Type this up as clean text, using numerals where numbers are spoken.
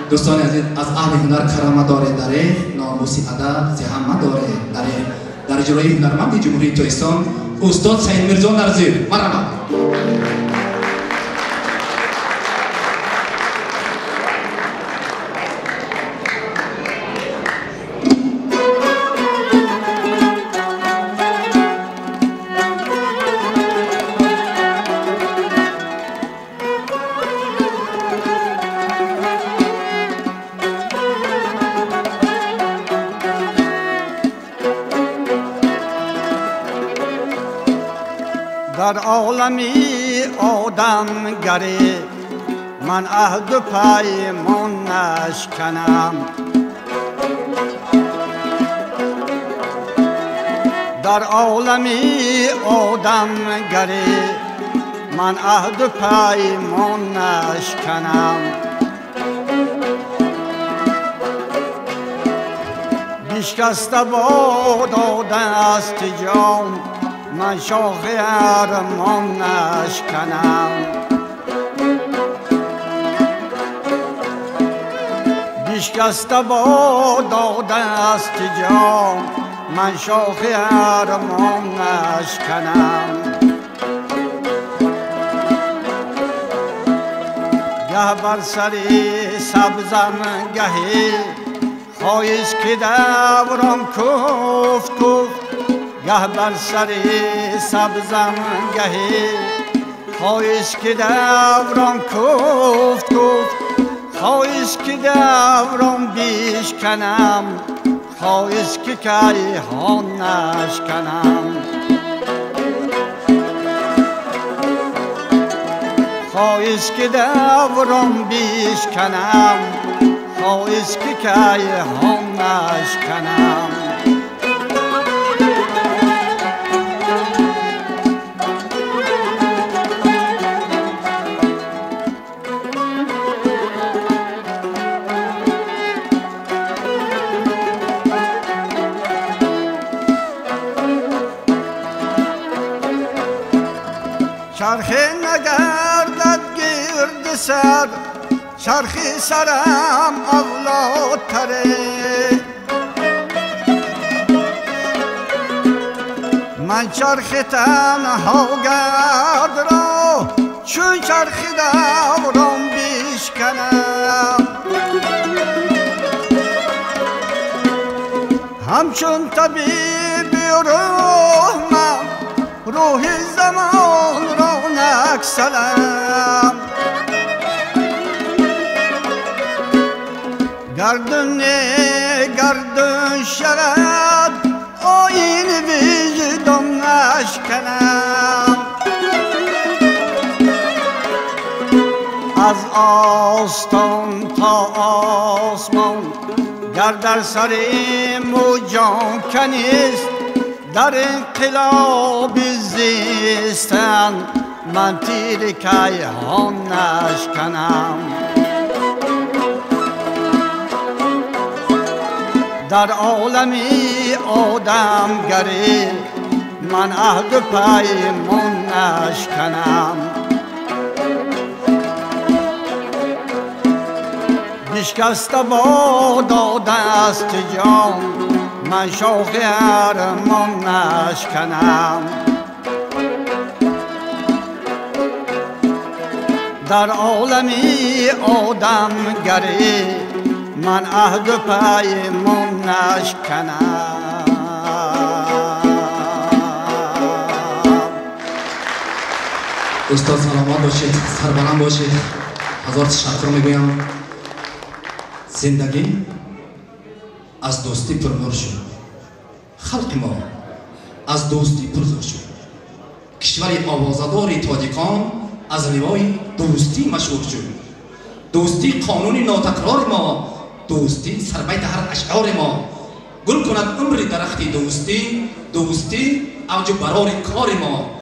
دوستان عزیز، از اهل هنر کرامه داره داره، ناموس ادب زحمت داره داره. در اجرای هنرمند جمهوری تاجیکستان استاد سید میرزا نرزیر، مرحبا. در عالمی آدمگری من عهد و پیمان نشکنم. در عالمی آدمگری من عهد و پیمان نشکنم. بیشکسته با داده است جان من شاخ ارمان نشکنم. بیشکسته با داده است جان من شاخ ارمان نشکنم. گه بر سری سبزم گهی خواهیش که دورم کفت کفت. گه بر سری سبزم گهی خواهیش که دورم کفت کفت. خواهیش که دورم بیشکنم، خواهیش که کیهان نشکنم. خواهیش که دورم بیشکنم، خواهیش که کیهان نشکنم. چرخی نگردد گرد سر، چرخی سرم اولادتره. من چرخ تنها گرد را چون چرخ دورم بیشکنم. همچون طبیب روح من روح زمان را نکسلم. گردن گردن شرد آیین وجدان نشکنم. از آستان تا آسمان گر در سر موجان کنیست. در انقلاب زیستن من تیر کیهان نشکنم. در عالمی آدمگری من عهد و پیمان نشکنم. بیشکسته با داده است جان من شاخ ارمان نشکنم. در عالمی آدمگری من عهد و پیمان نشکنم. استاد سلامت باشید، سربلند باشید. هزار تشکر میگویم. زندگی از دوستی پرنور شد. خلق ما از دوستی پرزور شد. کشور آوازدار تاجیکان از لوای دوستی مشهور شد. دوستی قانون ناتکرار ما، دوستی سربیت هر اشعار ما. گل کند عمر درخت دوستی، دوستی اوج برار کار ما.